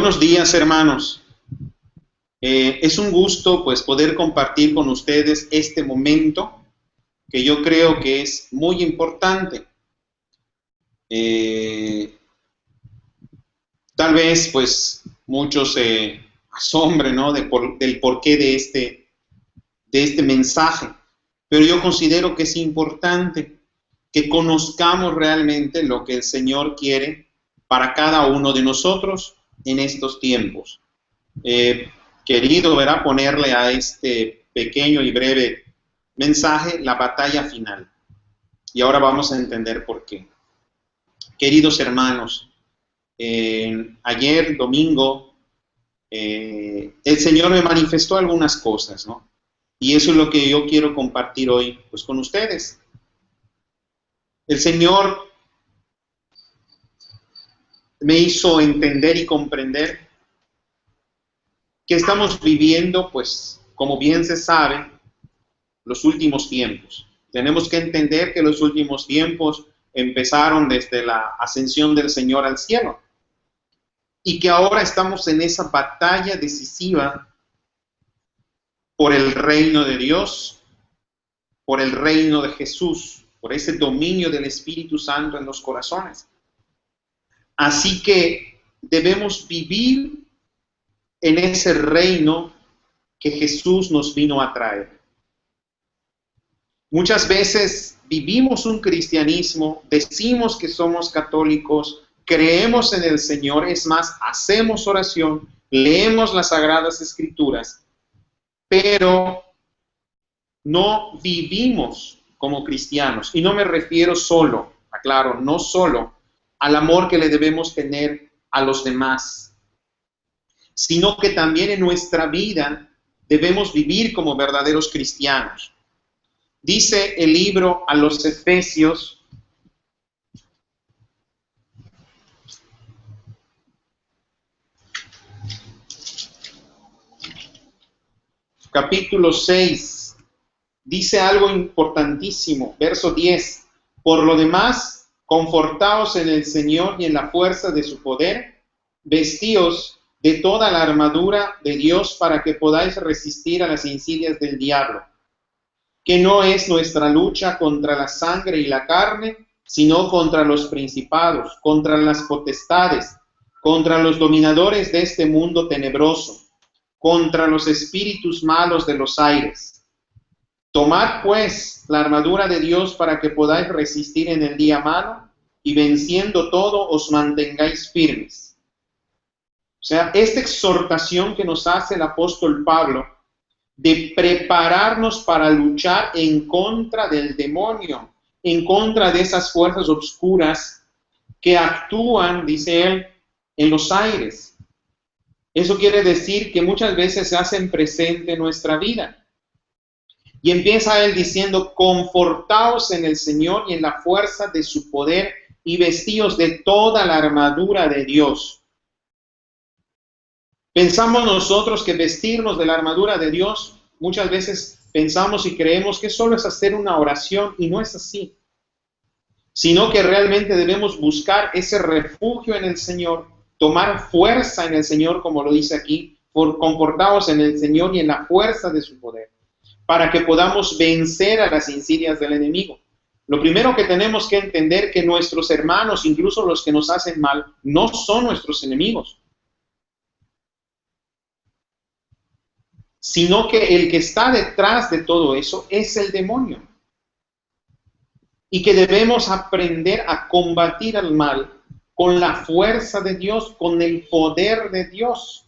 Buenos días, hermanos. Es un gusto pues poder compartir con ustedes este momento que yo creo que es muy importante. Tal vez pues muchos se asombren, ¿no? del porqué de este mensaje, pero yo considero que es importante que conozcamos realmente lo que el Señor quiere para cada uno de nosotros en estos tiempos. Querido, ¿verdad?, ponerle a este pequeño y breve mensaje la batalla final. Y ahora vamos a entender por qué. Queridos hermanos, ayer, domingo, el Señor me manifestó algunas cosas, ¿no? Y eso es lo que yo quiero compartir hoy pues, con ustedes. El Señor me hizo entender y comprender que estamos viviendo, pues, como bien se sabe, los últimos tiempos. Tenemos que entender que los últimos tiempos empezaron desde la ascensión del Señor al cielo y que ahora estamos en esa batalla decisiva por el reino de Dios, por el reino de Jesús, por ese dominio del Espíritu Santo en los corazones. Así que debemos vivir en ese reino que Jesús nos vino a traer. Muchas veces vivimos un cristianismo, decimos que somos católicos, creemos en el Señor, es más, hacemos oración, leemos las Sagradas Escrituras, pero no vivimos como cristianos. Y no me refiero solo, aclaro, no solo al amor que le debemos tener a los demás, sino que también en nuestra vida debemos vivir como verdaderos cristianos. Dice el libro a los Efesios, capítulo 6, dice algo importantísimo, verso 10. Por lo demás, confortaos en el Señor y en la fuerza de su poder, vestíos de toda la armadura de Dios para que podáis resistir a las insidias del diablo. Que no es nuestra lucha contra la sangre y la carne, sino contra los principados, contra las potestades, contra los dominadores de este mundo tenebroso, contra los espíritus malos de los aires. Tomad pues la armadura de Dios para que podáis resistir en el día malo y venciendo todo os mantengáis firmes. O sea, esta exhortación que nos hace el apóstol Pablo de prepararnos para luchar en contra del demonio, en contra de esas fuerzas oscuras que actúan, dice él, en los aires. Eso quiere decir que muchas veces se hacen presente en nuestra vida. Y empieza él diciendo, confortaos en el Señor y en la fuerza de su poder y vestíos de toda la armadura de Dios. Pensamos nosotros que vestirnos de la armadura de Dios, muchas veces pensamos y creemos que solo es hacer una oración y no es así, sino que realmente debemos buscar ese refugio en el Señor, tomar fuerza en el Señor, como lo dice aquí, confortaos en el Señor y en la fuerza de su poder, para que podamos vencer a las insidias del enemigo. Lo primero que tenemos que entender que nuestros hermanos, incluso los que nos hacen mal, no son nuestros enemigos, sino que el que está detrás de todo eso es el demonio. Y que debemos aprender a combatir al mal con la fuerza de Dios, con el poder de Dios.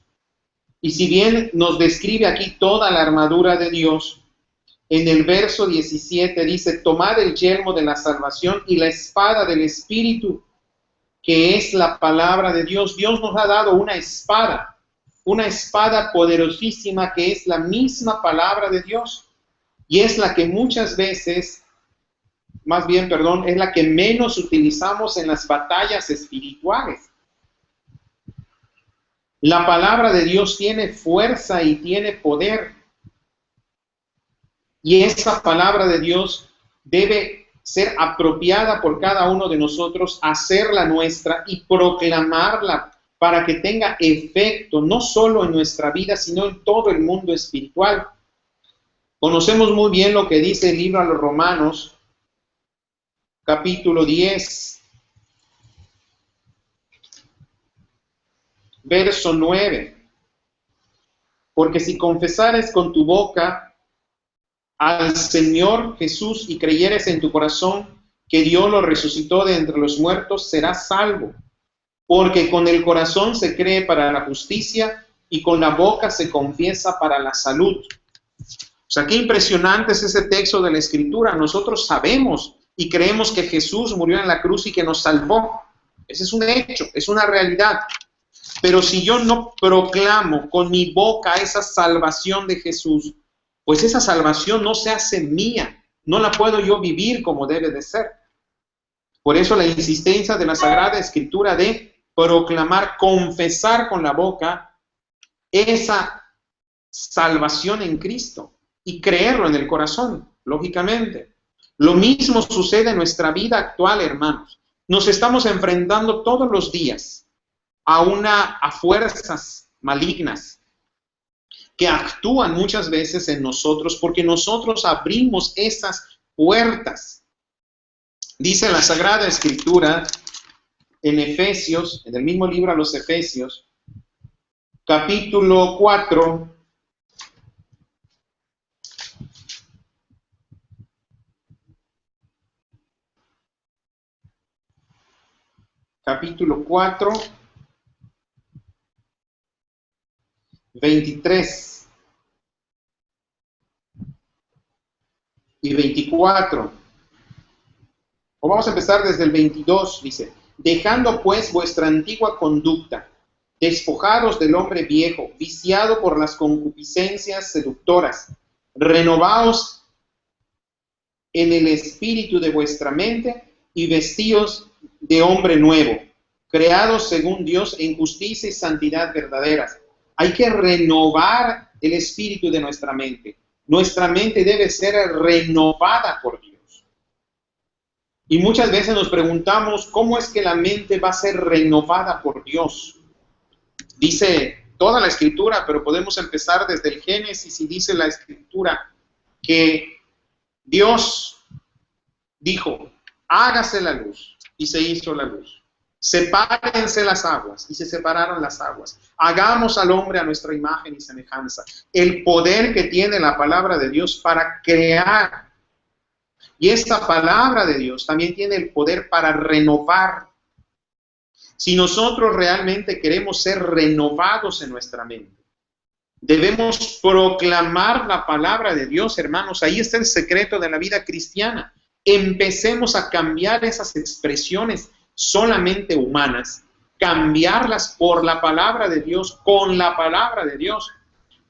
Y si bien nos describe aquí toda la armadura de Dios, en el verso 17 dice, tomad el yelmo de la salvación y la espada del Espíritu, que es la palabra de Dios. Dios nos ha dado una espada poderosísima que es la misma palabra de Dios y es la que muchas veces, es la que menos utilizamos en las batallas espirituales. La palabra de Dios tiene fuerza y tiene poder y esa palabra de Dios debe ser apropiada por cada uno de nosotros, hacerla nuestra y proclamarla para que tenga efecto no solo en nuestra vida, sino en todo el mundo espiritual. Conocemos muy bien lo que dice el libro a los Romanos, capítulo 10, verso 9. Porque si confesares con tu boca al Señor Jesús y creyeres en tu corazón que Dios lo resucitó de entre los muertos, serás salvo. Porque con el corazón se cree para la justicia y con la boca se confiesa para la salud. O sea, qué impresionante es ese texto de la Escritura. Nosotros sabemos y creemos que Jesús murió en la cruz y que nos salvó. Ese es un hecho, es una realidad. Pero si yo no proclamo con mi boca esa salvación de Jesús, pues esa salvación no se hace mía, no la puedo yo vivir como debe de ser. Por eso la insistencia de la Sagrada Escritura de proclamar, confesar con la boca esa salvación en Cristo y creerlo en el corazón, lógicamente. Lo mismo sucede en nuestra vida actual, hermanos. Nos estamos enfrentando todos los días a fuerzas malignas que actúan muchas veces en nosotros porque nosotros abrimos esas puertas. Dice la Sagrada Escritura en Efesios, en el mismo libro a los Efesios, capítulo 4, capítulo 4, 23 y 24. O vamos a empezar desde el 22, dice: dejando pues vuestra antigua conducta, despojados del hombre viejo, viciado por las concupiscencias seductoras, renovaos en el espíritu de vuestra mente y vestíos de hombre nuevo, creados según Dios en justicia y santidad verdaderas. Hay que renovar el espíritu de nuestra mente. Nuestra mente debe ser renovada por Dios. Y muchas veces nos preguntamos, ¿cómo es que la mente va a ser renovada por Dios? Dice toda la Escritura, pero podemos empezar desde el Génesis, y dice la Escritura que Dios dijo: hágase la luz, y se hizo la luz. Sepárense las aguas, y se separaron las aguas. Hagamos al hombre a nuestra imagen y semejanza. El poder que tiene la palabra de Dios para crear. Y esta palabra de Dios también tiene el poder para renovar. Si nosotros realmente queremos ser renovados en nuestra mente, debemos proclamar la palabra de Dios, hermanos. Ahí está el secreto de la vida cristiana. Empecemos a cambiar esas expresiones solamente humanas, cambiarlas por la palabra de Dios, con la palabra de Dios.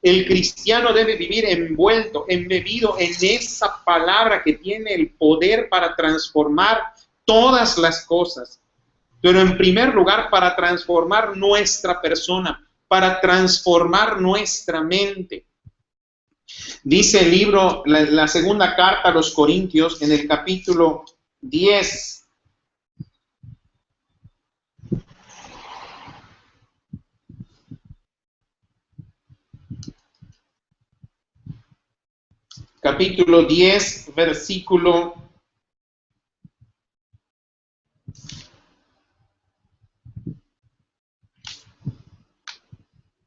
El cristiano debe vivir envuelto, embebido en esa palabra que tiene el poder para transformar todas las cosas. Pero en primer lugar, para transformar nuestra persona, para transformar nuestra mente. Dice el libro, la segunda carta a los Corintios, en el capítulo 10, capítulo 10, versículo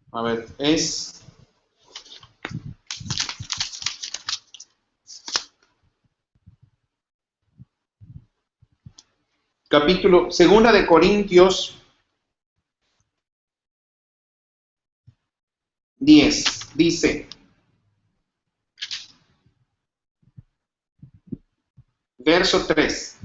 2 de Corintios 10, dice, verso 3: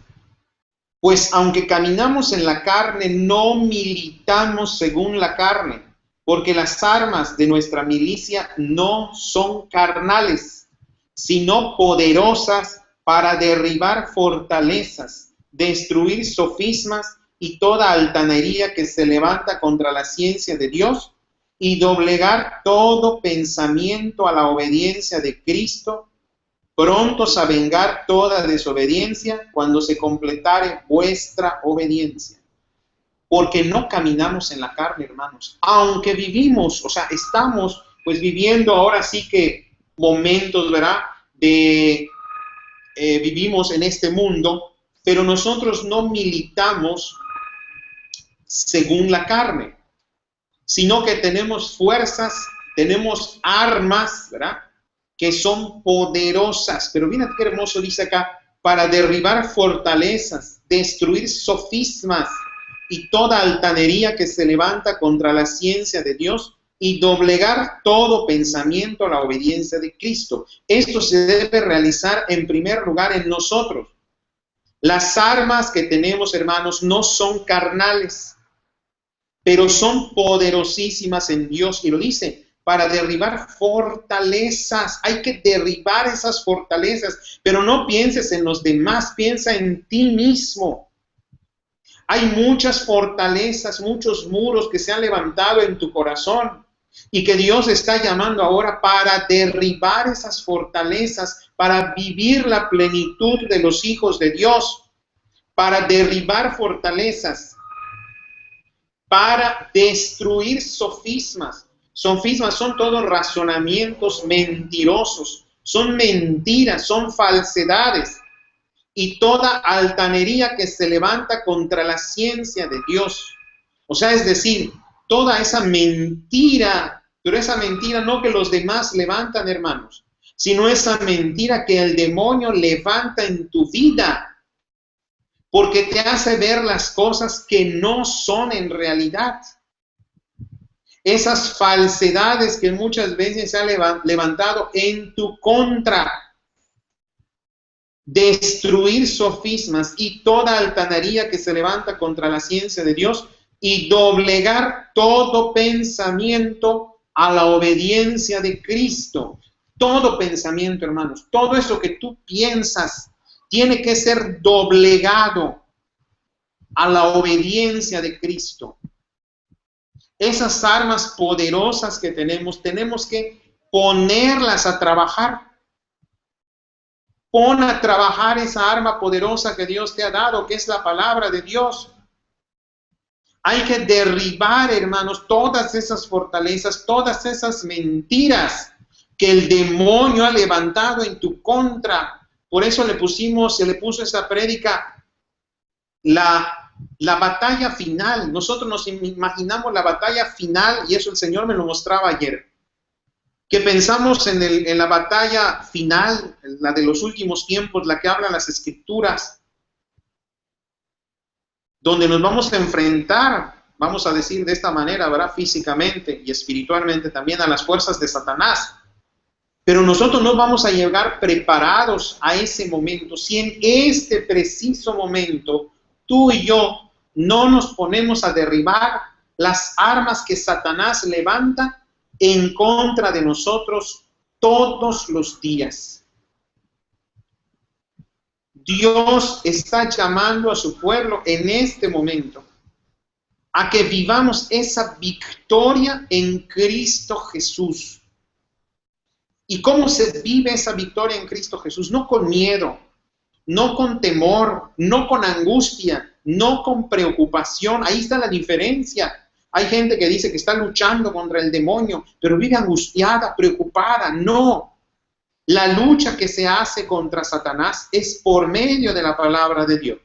pues aunque caminamos en la carne, no militamos según la carne, porque las armas de nuestra milicia no son carnales, sino poderosas para derribar fortalezas, destruir sofismas y toda altanería que se levanta contra la ciencia de Dios, y doblegar todo pensamiento a la obediencia de Cristo, prontos a vengar toda desobediencia cuando se completare vuestra obediencia. porque no caminamos en la carne, hermanos. Aunque vivimos, o sea, estamos pues viviendo ahora sí que momentos, ¿verdad? Vivimos en este mundo, pero nosotros no militamos según la carne, sino que tenemos fuerzas, tenemos armas, ¿verdad? Que son poderosas. Pero mira qué hermoso dice acá, para derribar fortalezas, destruir sofismas y toda altanería que se levanta contra la ciencia de Dios y doblegar todo pensamiento a la obediencia de Cristo. Esto se debe realizar en primer lugar en nosotros. Las armas que tenemos, hermanos, no son carnales, pero son poderosísimas en Dios. Y lo dice, para derribar fortalezas. Hay que derribar esas fortalezas, pero no pienses en los demás, piensa en ti mismo. Hay muchas fortalezas, muchos muros que se han levantado en tu corazón y que Dios está llamando ahora para derribar esas fortalezas, para vivir la plenitud de los hijos de Dios, para derribar fortalezas, para destruir sofismas. Sofismas son todos razonamientos mentirosos, son mentiras, son falsedades y toda altanería que se levanta contra la ciencia de Dios. O sea, es decir, toda esa mentira, pero esa mentira no que los demás levantan, hermanos, sino esa mentira que el demonio levanta en tu vida, porque te hace ver las cosas que no son en realidad. Esas falsedades que muchas veces se han levantado en tu contra. Destruir sofismas y toda altanería que se levanta contra la ciencia de Dios y doblegar todo pensamiento a la obediencia de Cristo. Todo pensamiento, hermanos, todo eso que tú piensas tiene que ser doblegado a la obediencia de Cristo. Esas armas poderosas que tenemos que ponerlas a trabajar. Pon a trabajar esa arma poderosa que Dios te ha dado, que es la palabra de Dios. Hay que derribar, hermanos, todas esas fortalezas, todas esas mentiras que el demonio ha levantado en tu contra. Por eso se le puso esa prédica, la batalla final. Nosotros nos imaginamos la batalla final, y eso el Señor me lo mostraba ayer. Que pensamos en la batalla final, la de los últimos tiempos, la que hablan las Escrituras, donde nos vamos a enfrentar, vamos a decir de esta manera, ¿verdad? Físicamente y espiritualmente también a las fuerzas de Satanás. Pero nosotros no vamos a llegar preparados a ese momento si en este preciso momento tú y yo no nos ponemos a derribar las armas que Satanás levanta en contra de nosotros todos los días. Dios está llamando a su pueblo en este momento a que vivamos esa victoria en Cristo Jesús. ¿Y cómo se vive esa victoria en Cristo Jesús? No con miedo, no con temor, no con angustia, no con preocupación. Ahí está la diferencia. Hay gente que dice que está luchando contra el demonio, pero vive angustiada, preocupada. No. La lucha que se hace contra Satanás es por medio de la palabra de Dios,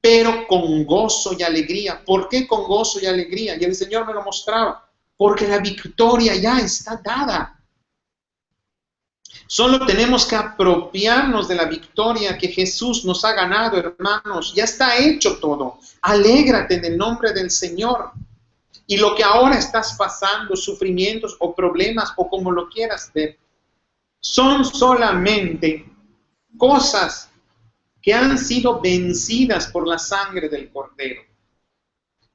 pero con gozo y alegría. ¿Por qué con gozo y alegría? Y el Señor me lo mostraba. Porque la victoria ya está dada. Solo tenemos que apropiarnos de la victoria que Jesús nos ha ganado, hermanos. Ya está hecho todo. Alégrate en el nombre del Señor. Y lo que ahora estás pasando, sufrimientos o problemas o como lo quieras ver, son solamente cosas que han sido vencidas por la sangre del Cordero.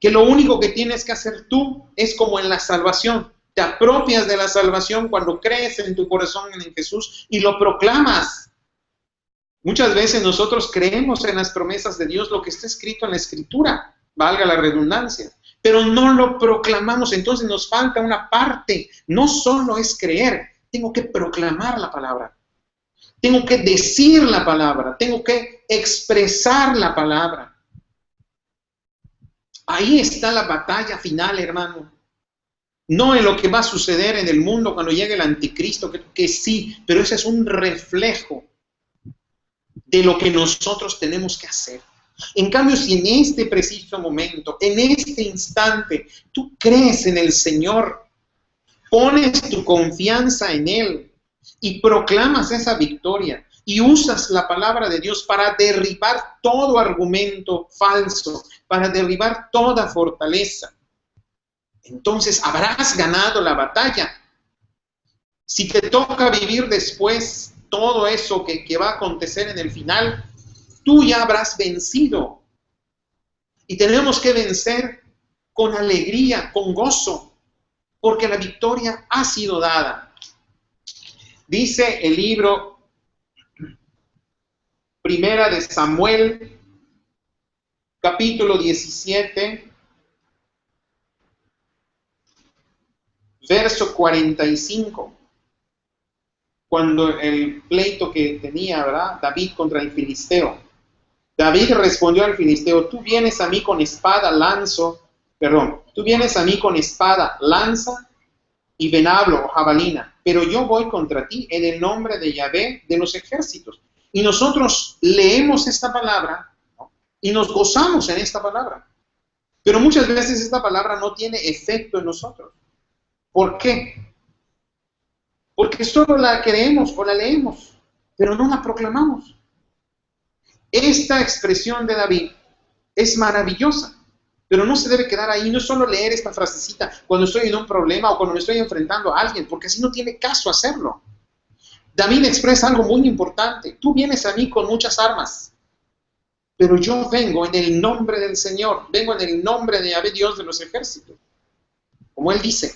Que lo único que tienes que hacer tú es como en la salvación. Te apropias de la salvación cuando crees en tu corazón en Jesús y lo proclamas. Muchas veces nosotros creemos en las promesas de Dios, lo que está escrito en la Escritura, valga la redundancia, pero no lo proclamamos. Entonces nos falta una parte. No solo es creer, tengo que proclamar la palabra. Tengo que decir la palabra, tengo que expresar la palabra. Ahí está la batalla final, hermano. No en lo que va a suceder en el mundo cuando llegue el anticristo, que sí, pero ese es un reflejo de lo que nosotros tenemos que hacer. En cambio, si en este preciso momento, en este instante, tú crees en el Señor, pones tu confianza en Él y proclamas esa victoria y usas la palabra de Dios para derribar todo argumento falso, para derribar toda fortaleza, entonces habrás ganado la batalla. Si te toca vivir después todo eso que va a acontecer en el final, tú ya habrás vencido. Y tenemos que vencer con alegría, con gozo, porque la victoria ha sido dada. Dice el libro Primera de Samuel, capítulo 17, verso 45. Cuando el pleito que tenía, ¿verdad?, David contra el filisteo. David respondió al filisteo: tú vienes a mí con espada, lanza y venablo o jabalina, pero yo voy contra ti en el nombre de Yahvé de los ejércitos. Y nosotros leemos esta palabra, ¿no?, y nos gozamos en esta palabra. Pero muchas veces esta palabra no tiene efecto en nosotros. ¿Por qué? Porque solo la creemos o la leemos, pero no la proclamamos. Esta expresión de David es maravillosa, pero no se debe quedar ahí. No es solo leer esta frasecita cuando estoy en un problema o cuando me estoy enfrentando a alguien, porque así no tiene caso hacerlo. David expresa algo muy importante: tú vienes a mí con muchas armas, pero yo vengo en el nombre del Señor, vengo en el nombre de Yahvé, Dios de los ejércitos. Como él dice.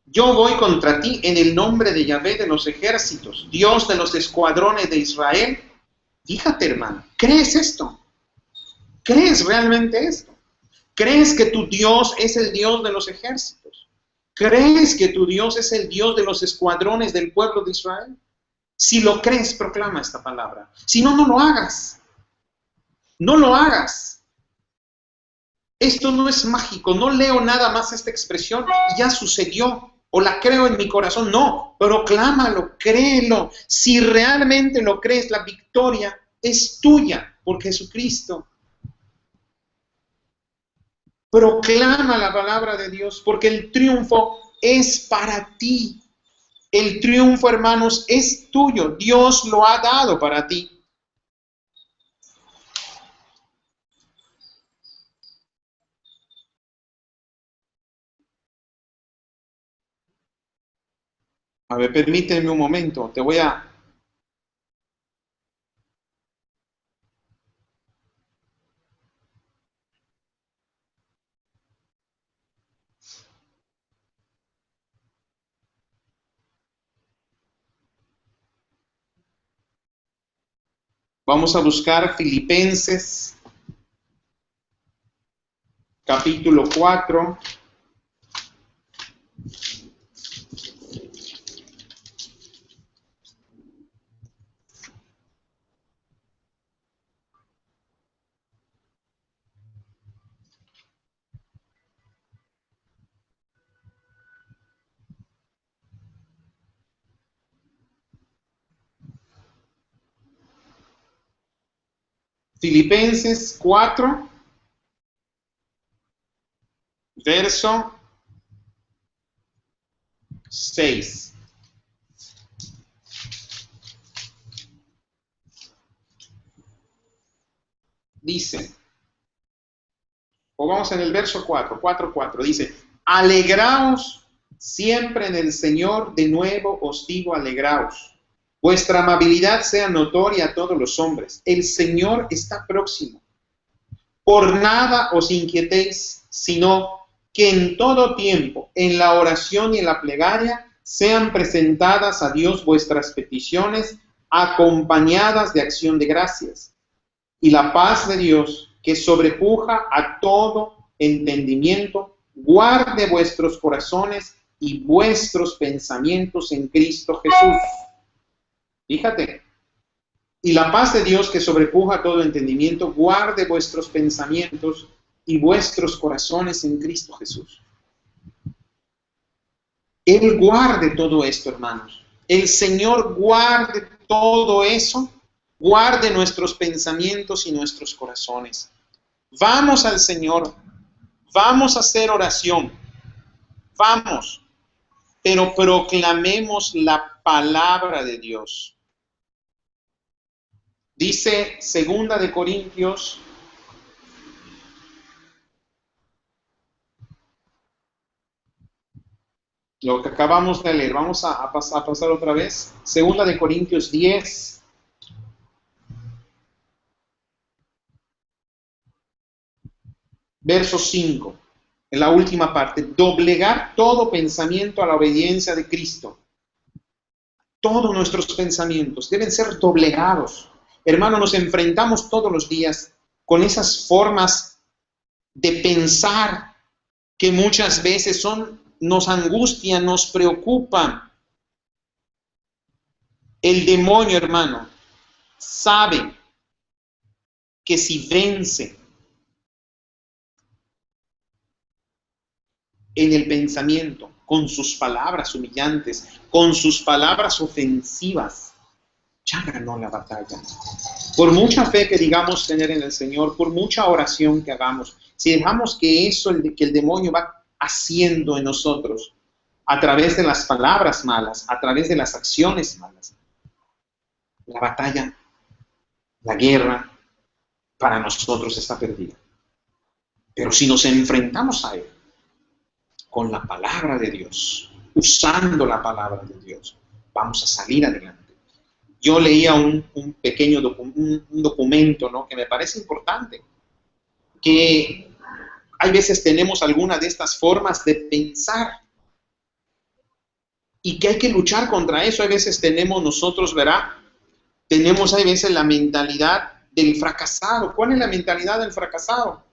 Yo voy contra ti en el nombre de Yahvé de los ejércitos, Dios de los escuadrones de Israel. Fíjate, hermano, ¿crees esto? ¿Crees realmente esto? ¿Crees que tu Dios es el Dios de los ejércitos? ¿Crees que tu Dios es el Dios de los escuadrones del pueblo de Israel? Si lo crees, proclama esta palabra. Si no, no lo hagas. No lo hagas. Esto no es mágico. No leo nada más esta expresión y ya sucedió. O la creo en mi corazón. No, proclámalo, créelo. Si realmente lo crees, la victoria es tuya por Jesucristo. Proclama la palabra de Dios, porque el triunfo es para ti. El triunfo, hermanos, es tuyo. Dios lo ha dado para ti. A ver, permíteme un momento. Te voy a... Vamos a buscar Filipenses, capítulo 4. Filipenses 4, verso 6. Dice, o vamos en el verso 4, dice: alegraos siempre en el Señor, de nuevo os digo, alegraos. Vuestra amabilidad sea notoria a todos los hombres. El Señor está próximo. Por nada os inquietéis, sino que en todo tiempo, en la oración y en la plegaria, sean presentadas a Dios vuestras peticiones, acompañadas de acción de gracias. Y la paz de Dios, que sobrepuja a todo entendimiento, guarde vuestros corazones y vuestros pensamientos en Cristo Jesús. Fíjate. Y la paz de Dios que sobrepuja todo entendimiento, guarde vuestros pensamientos y vuestros corazones en Cristo Jesús. Él guarde todo esto, hermanos. El Señor guarde todo eso, guarde nuestros pensamientos y nuestros corazones. Vamos al Señor, vamos a hacer oración, vamos, pero proclamemos la palabra de Dios. Dice 2 de Corintios, lo que acabamos de leer, vamos a pasar otra vez. 2 de Corintios 10, verso 5, en la última parte. Doblegar todo pensamiento a la obediencia de Cristo. Todos nuestros pensamientos deben ser doblegados. Hermano, nos enfrentamos todos los días con esas formas de pensar que muchas veces nos angustian, nos preocupan. El demonio, hermano, sabe que si vence en el pensamiento, con sus palabras humillantes, con sus palabras ofensivas, ya ganó la batalla. Por mucha fe que digamos tener en el Señor, por mucha oración que hagamos, si dejamos que que el demonio va haciendo en nosotros, a través de las palabras malas, a través de las acciones malas, la batalla, la guerra, para nosotros está perdida. Pero si nos enfrentamos a él, con la palabra de Dios, usando la palabra de Dios, vamos a salir adelante. Yo leía un pequeño documento, ¿no?, que me parece importante, que hay veces tenemos alguna de estas formas de pensar y que hay que luchar contra eso. Hay veces tenemos nosotros, hay veces la mentalidad del fracasado. ¿Cuál es la mentalidad del fracasado?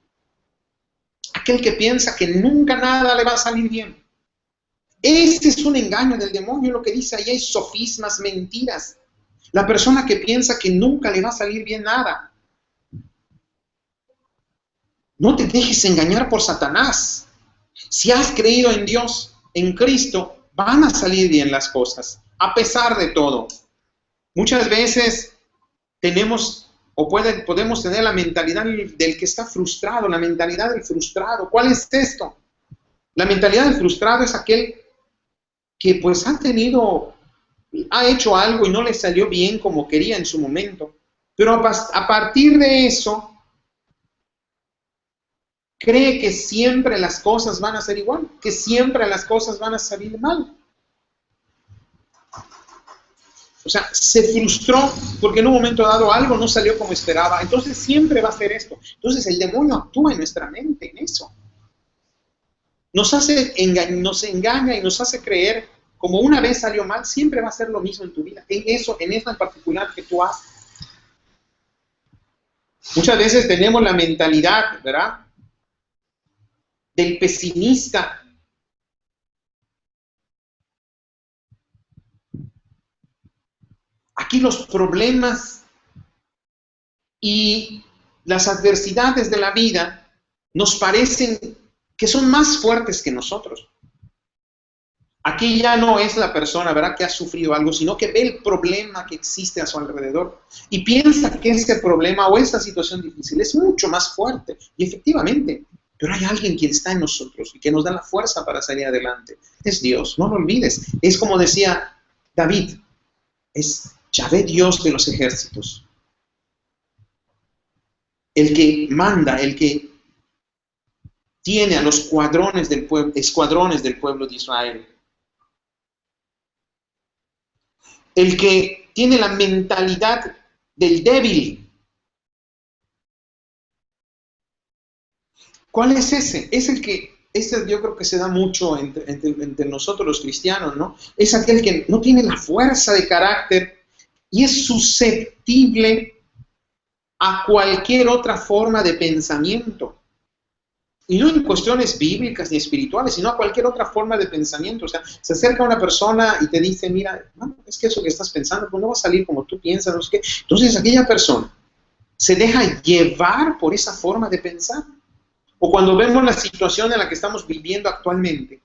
Aquel que piensa que nunca nada le va a salir bien. Este es un engaño del demonio, lo que dice ahí es sofismas, mentiras. La persona que piensa que nunca le va a salir bien nada. No te dejes engañar por Satanás. Si has creído en Dios, en Cristo, van a salir bien las cosas, a pesar de todo. Muchas veces podemos tener la mentalidad del que está frustrado, la mentalidad del frustrado. ¿Cuál es esto? La mentalidad del frustrado es aquel que pues ha hecho algo y no le salió bien como quería en su momento, pero a partir de eso cree que siempre las cosas van a ser igual, que siempre las cosas van a salir mal. O sea, se frustró porque en un momento dado algo no salió como esperaba. Entonces siempre va a ser esto. Entonces el demonio actúa en nuestra mente, en eso. Nos engaña y nos hace creer, como una vez salió mal, siempre va a ser lo mismo en tu vida. En eso en particular que tú haces. Muchas veces tenemos la mentalidad, ¿verdad?, del pesimista. Aquí los problemas y las adversidades de la vida nos parecen que son más fuertes que nosotros. Aquí ya no es la persona, ¿verdad?, que ha sufrido algo, sino que ve el problema que existe a su alrededor y piensa que ese problema o esa situación difícil es mucho más fuerte. Y efectivamente, pero hay alguien que está en nosotros y que nos da la fuerza para salir adelante. Es Dios, no lo olvides. Es como decía David, es Yahvé, Dios de los ejércitos, el que manda, el que tiene a los escuadrones del pueblo de Israel, el que tiene la mentalidad del débil. ¿Cuál es ese? Es el que, yo creo que se da mucho entre nosotros los cristianos, ¿no? Es aquel que no tiene la fuerza de carácter y es susceptible a cualquier otra forma de pensamiento. Y no en cuestiones bíblicas ni espirituales, sino a cualquier otra forma de pensamiento. O sea, se acerca una persona y te dice, mira, no, es que eso que estás pensando pues no va a salir como tú piensas, no sé qué. Entonces aquella persona se deja llevar por esa forma de pensar. O cuando vemos la situación en la que estamos viviendo actualmente,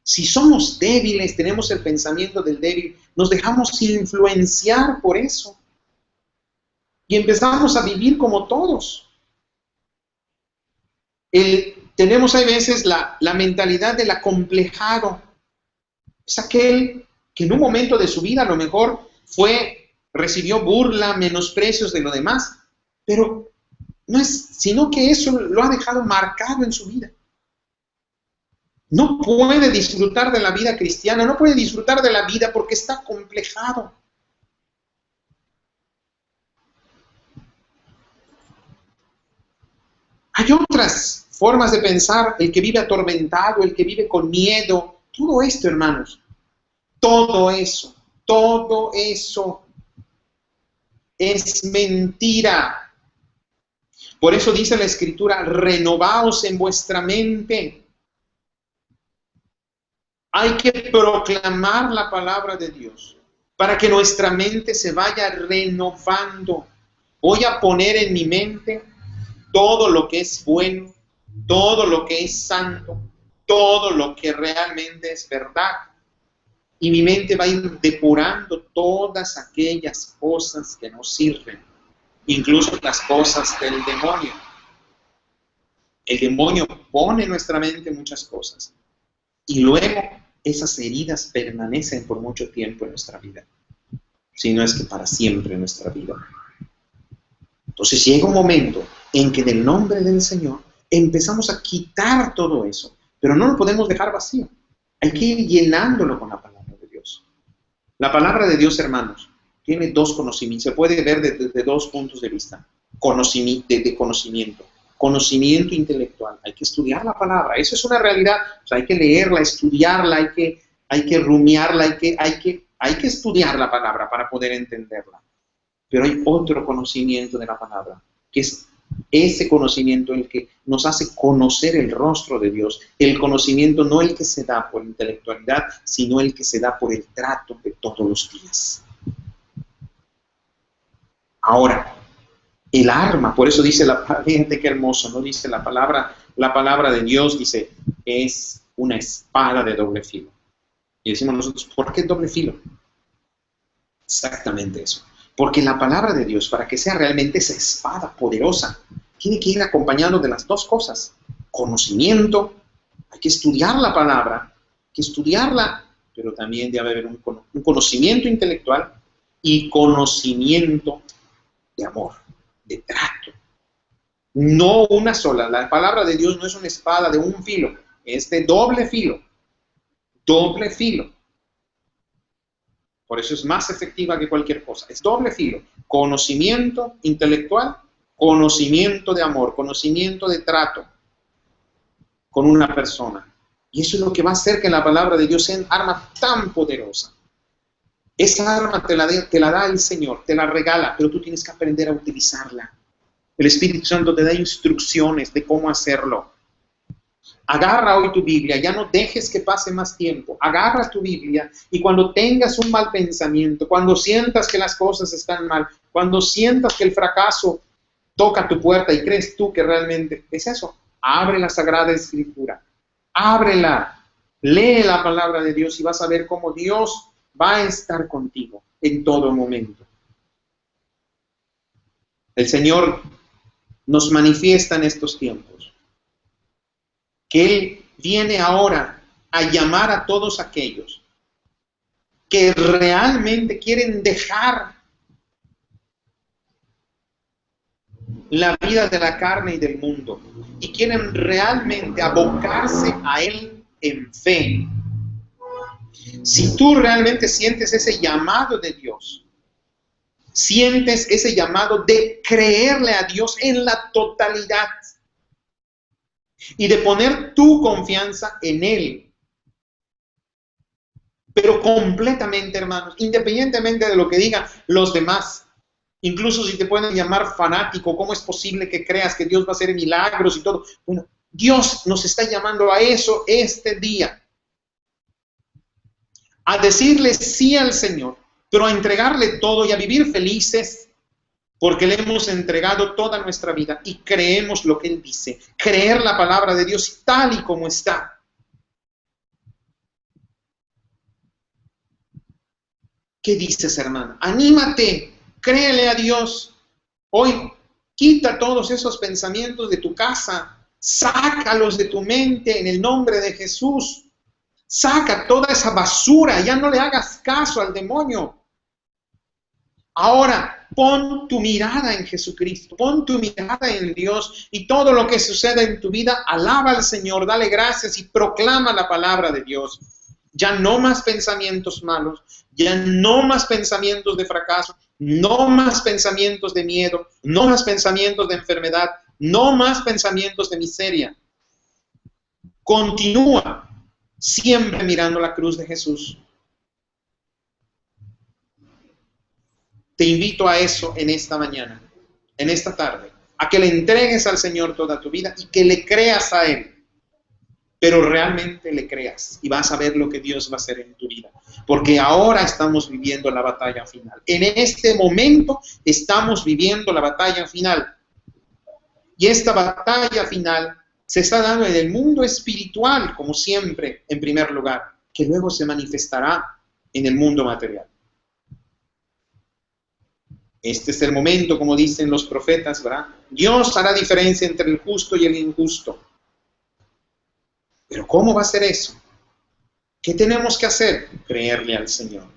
si somos débiles, tenemos el pensamiento del débil, nos dejamos influenciar por eso. Y empezamos a vivir como todos. Tenemos a veces la mentalidad del acomplejado. Es aquel que en un momento de su vida a lo mejor recibió burla, menosprecios de lo demás, pero no es sino que eso lo ha dejado marcado en su vida. No puede disfrutar de la vida cristiana, no puede disfrutar de la vida porque está acomplejado. Hay otras formas de pensar, el que vive atormentado, el que vive con miedo, todo esto, hermanos, todo eso es mentira. Por eso dice la Escritura, renovaos en vuestra mente. Hay que proclamar la palabra de Dios para que nuestra mente se vaya renovando. Voy a poner en mi mente todo lo que es bueno, todo lo que es santo, todo lo que realmente es verdad. Y mi mente va a ir depurando todas aquellas cosas que nos sirven, incluso las cosas del demonio. El demonio pone en nuestra mente muchas cosas y luego esas heridas permanecen por mucho tiempo en nuestra vida, si no es que para siempre en nuestra vida. Entonces llega un momento en que en el nombre del Señor empezamos a quitar todo eso, pero no lo podemos dejar vacío. Hay que ir llenándolo con la palabra de Dios. La palabra de Dios, hermanos, tiene dos conocimientos. Se puede ver desde dos puntos de vista. Conocimiento. Conocimiento intelectual. Hay que estudiar la palabra. Eso es una realidad. O sea, hay que leerla, estudiarla, hay que rumiarla, hay que estudiar la palabra para poder entenderla. Pero hay otro conocimiento de la palabra, que es ese conocimiento el que nos hace conocer el rostro de Dios. El conocimiento no el que se da por intelectualidad, sino el que se da por el trato de todos los días. Ahora, el arma, por eso dice la gente, qué hermoso, ¿no? Dice la palabra de Dios, dice, es una espada de doble filo. Y decimos nosotros, ¿por qué doble filo? Exactamente eso. Porque la palabra de Dios, para que sea realmente esa espada poderosa, tiene que ir acompañado de las dos cosas. Conocimiento, hay que estudiar la palabra, hay que estudiarla, pero también debe haber un conocimiento intelectual y conocimiento de amor, de trato. No una sola. La palabra de Dios no es una espada de un filo, es de doble filo. Doble filo. Por eso es más efectiva que cualquier cosa. Es doble filo. Conocimiento intelectual, conocimiento de amor, conocimiento de trato con una persona. Y eso es lo que va a hacer que la palabra de Dios sea un arma tan poderosa. Esa arma te la da el Señor, te la regala, pero tú tienes que aprender a utilizarla. El Espíritu Santo te da instrucciones de cómo hacerlo. Agarra hoy tu Biblia, ya no dejes que pase más tiempo. Agarra tu Biblia y cuando tengas un mal pensamiento, cuando sientas que las cosas están mal, cuando sientas que el fracaso toca tu puerta y crees tú que realmente es eso, abre la Sagrada Escritura, ábrela, lee la palabra de Dios y vas a ver cómo Dios va a estar contigo en todo momento. El Señor nos manifiesta en estos tiempos que Él viene ahora a llamar a todos aquellos que realmente quieren dejar la vida de la carne y del mundo y quieren realmente abocarse a Él en fe. Si tú realmente sientes ese llamado de Dios, sientes ese llamado de creerle a Dios en la totalidad y de poner tu confianza en Él, pero completamente, hermanos, independientemente de lo que digan los demás. Incluso si te pueden llamar fanático, ¿cómo es posible que creas que Dios va a hacer milagros y todo? Bueno, Dios nos está llamando a eso este día. A decirle sí al Señor, pero a entregarle todo y a vivir felices porque le hemos entregado toda nuestra vida y creemos lo que Él dice. Creer la palabra de Dios tal y como está. ¿Qué dices, hermana? Anímate, créele a Dios. Hoy quita todos esos pensamientos de tu casa, sácalos de tu mente en el nombre de Jesús. Saca toda esa basura, ya no le hagas caso al demonio. Ahora, pon tu mirada en Jesucristo, pon tu mirada en Dios y todo lo que suceda en tu vida, alaba al Señor, dale gracias y proclama la palabra de Dios. Ya no más pensamientos malos, ya no más pensamientos de fracaso, no más pensamientos de miedo, no más pensamientos de enfermedad, no más pensamientos de miseria. Continúa siempre mirando la cruz de Jesús. Te invito a eso en esta mañana, en esta tarde, a que le entregues al Señor toda tu vida y que le creas a Él. Pero realmente le creas y vas a ver lo que Dios va a hacer en tu vida. Porque ahora estamos viviendo la batalla final. En este momento estamos viviendo la batalla final. Y esta batalla final se está dando en el mundo espiritual, como siempre, en primer lugar, que luego se manifestará en el mundo material. Este es el momento, como dicen los profetas, ¿verdad? Dios hará diferencia entre el justo y el injusto. Pero ¿cómo va a ser eso? ¿Qué tenemos que hacer? Creerle al Señor.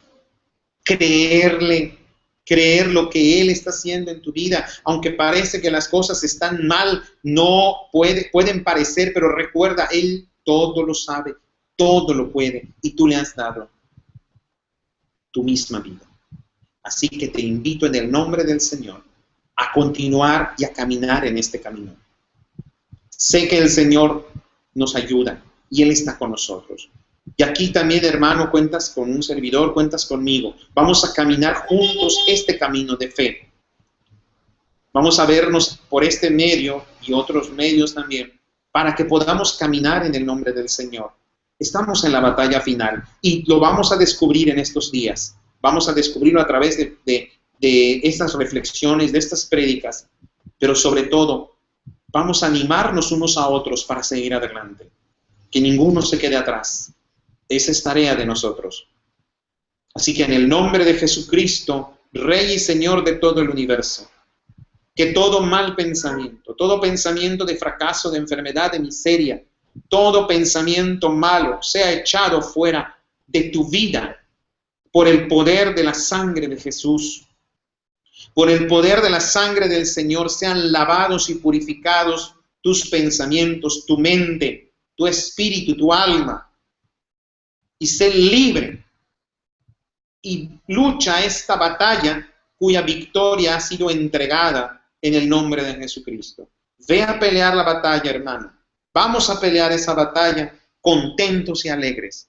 Creerle, creer lo que Él está haciendo en tu vida. Aunque parece que las cosas están mal, pueden parecer, pero recuerda, Él todo lo sabe, todo lo puede, y tú le has dado tu misma vida. Así que te invito en el nombre del Señor a continuar y a caminar en este camino. Sé que el Señor nos ayuda y Él está con nosotros. Y aquí también, hermano, cuentas con un servidor, cuentas conmigo. Vamos a caminar juntos este camino de fe. Vamos a vernos por este medio y otros medios también para que podamos caminar en el nombre del Señor. Estamos en la batalla final y lo vamos a descubrir en estos días. Vamos a descubrirlo a través de estas reflexiones, de estas prédicas, pero sobre todo vamos a animarnos unos a otros para seguir adelante. Que ninguno se quede atrás. Esa es tarea de nosotros. Así que en el nombre de Jesucristo, Rey y Señor de todo el universo, que todo mal pensamiento, todo pensamiento de fracaso, de enfermedad, de miseria, todo pensamiento malo sea echado fuera de tu vida por el poder de la sangre de Jesús. Por el poder de la sangre del Señor sean lavados y purificados tus pensamientos, tu mente, tu espíritu, tu alma. Y sé libre y lucha esta batalla cuya victoria ha sido entregada en el nombre de Jesucristo. Ve a pelear la batalla, hermano. Vamos a pelear esa batalla contentos y alegres,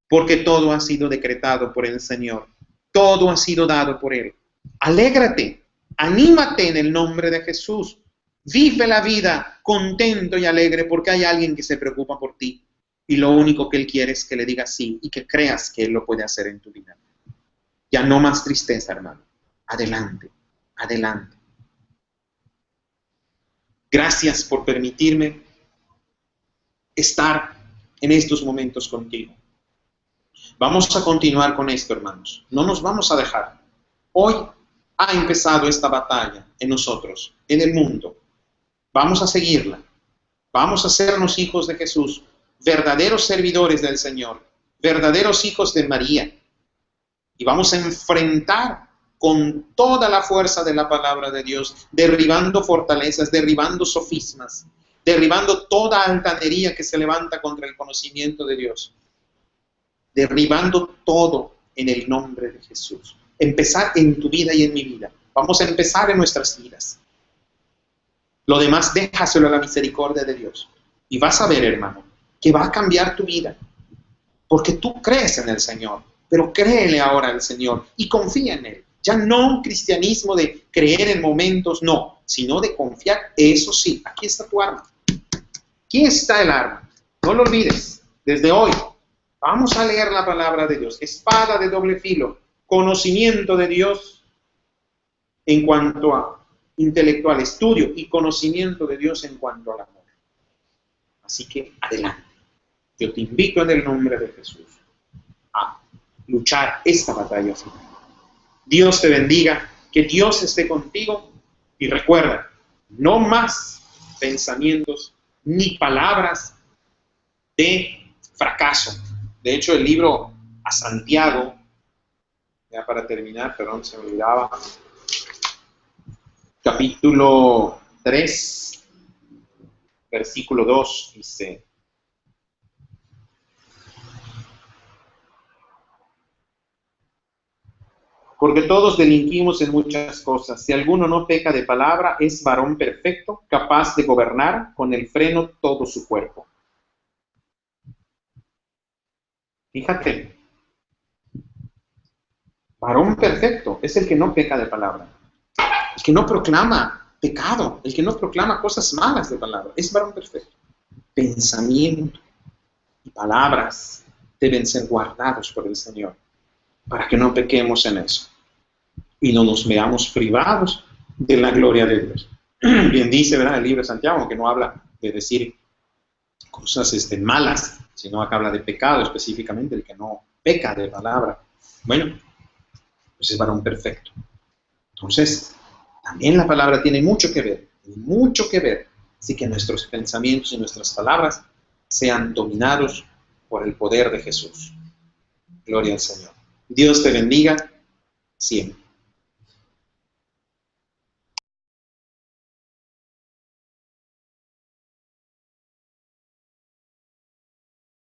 porque todo ha sido decretado por el Señor. Todo ha sido dado por Él. Alégrate, anímate en el nombre de Jesús. Vive la vida contento y alegre porque hay alguien que se preocupa por ti. Y lo único que Él quiere es que le digas sí y que creas que Él lo puede hacer en tu vida. Ya no más tristeza, hermano. Adelante, adelante. Gracias por permitirme estar en estos momentos contigo. Vamos a continuar con esto, hermanos. No nos vamos a dejar. Hoy ha empezado esta batalla en nosotros, en el mundo. Vamos a seguirla. Vamos a hacernos hijos de Jesús, verdaderos servidores del Señor, verdaderos hijos de María. Y vamos a enfrentar con toda la fuerza de la palabra de Dios, derribando fortalezas, derribando sofismas, derribando toda altanería que se levanta contra el conocimiento de Dios. Derribando todo en el nombre de Jesús. Empezar en tu vida y en mi vida. Vamos a empezar en nuestras vidas. Lo demás déjaselo a la misericordia de Dios. Y vas a ver, hermano, que va a cambiar tu vida. Porque tú crees en el Señor. Pero créele ahora al Señor y confía en Él. Ya no un cristianismo de creer en momentos, no, sino de confiar. Eso sí, aquí está tu arma. Aquí está el arma. No lo olvides. Desde hoy, vamos a leer la palabra de Dios. Espada de doble filo. Conocimiento de Dios en cuanto a intelectual, estudio y conocimiento de Dios en cuanto al amor. Así que adelante. Yo te invito en el nombre de Jesús a luchar esta batalla final. Dios te bendiga, que Dios esté contigo y recuerda, no más pensamientos ni palabras de fracaso. De hecho, el libro a Santiago, ya para terminar, perdón, se me olvidaba, capítulo 3, versículo 2, dice: porque todos delinquimos en muchas cosas. Si alguno no peca de palabra, es varón perfecto, capaz de gobernar con el freno todo su cuerpo. Fíjate, varón perfecto es el que no peca de palabra, el que no proclama pecado, el que no proclama cosas malas de palabra, es varón perfecto. Pensamiento y palabras deben ser guardados por el Señor, para que no pequemos en eso y no nos veamos privados de la gloria de Dios. Bien dice, ¿verdad?, el libro de Santiago, que no habla de decir cosas malas, sino acá habla de pecado específicamente, el que no peca de palabra. Bueno, pues es varón perfecto. Entonces, también la palabra tiene mucho que ver, así que nuestros pensamientos y nuestras palabras sean dominados por el poder de Jesús. Gloria al Señor. Dios te bendiga siempre.